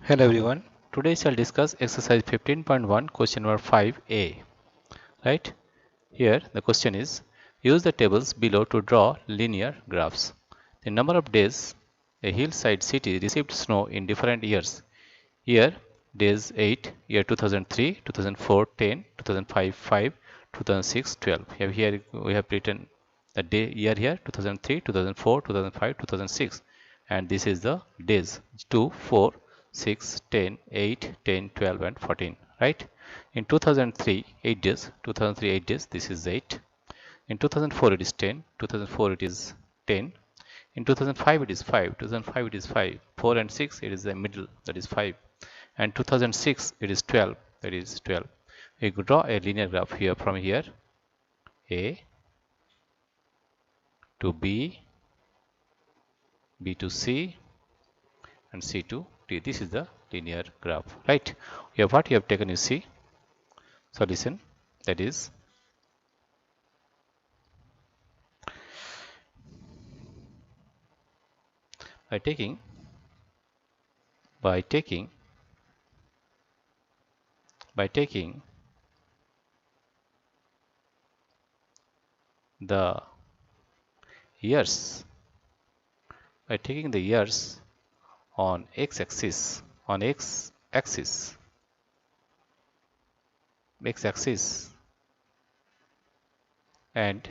Hello everyone. Today shall discuss exercise 15.1 question number 5a. Right? Here the question is use the tables below to draw linear graphs. The number of days a hillside city received snow in different years. Year days 8, year 2003, 2004 10, 2005 5, 2006 12. Here we have written the day year here 2003, 2004, 2005, 2006 and this is the days 2, 4, 6, 10, 8, 10, 12 and 14, right? In 2003 8 days, 2003 8 days, this is 8. In 2004 it is 10, 2004 it is 10. In 2005 it is 5, 2005 it is 5, 4 and 6 it is the middle, that is 5, and 2006 it is 12, that is 12. We could draw a linear graph here from here A to B, B to C and C to D. This is the linear graph, right? Here what you have taken, you see solution, that is by taking the years, on x-axis, and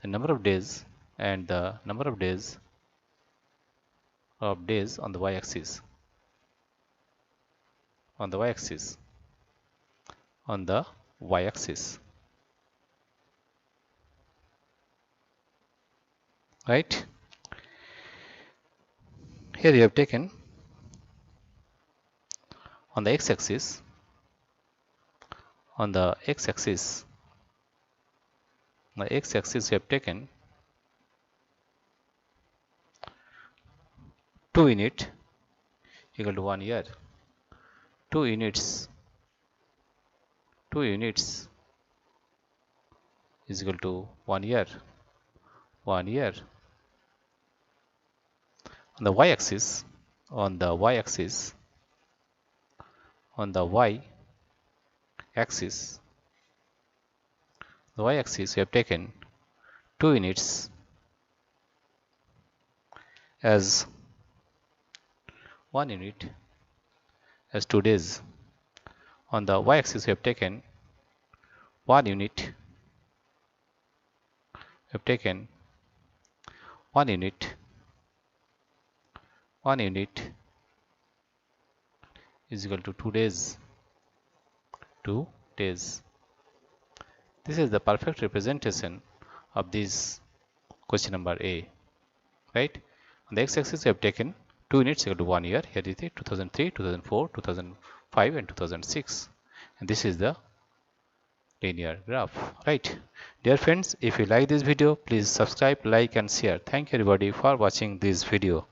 the number of days on the y-axis, right? Here you have taken on the x-axis, you have taken 2 unit equal to 1 year. 2 units is equal to 1 year. On the y-axis, we have taken 2 units as 1 unit as 2 days. On the y-axis we have taken 1 unit, is equal to 2 days. This is the perfect representation of this question number A, right? On the x-axis we have taken 2 units equal to 1 year. Here is it 2003, 2004, 2005 and 2006, and this is the linear graph, right? Dear friends, if you like this video, please subscribe, like and share. Thank you everybody for watching this video.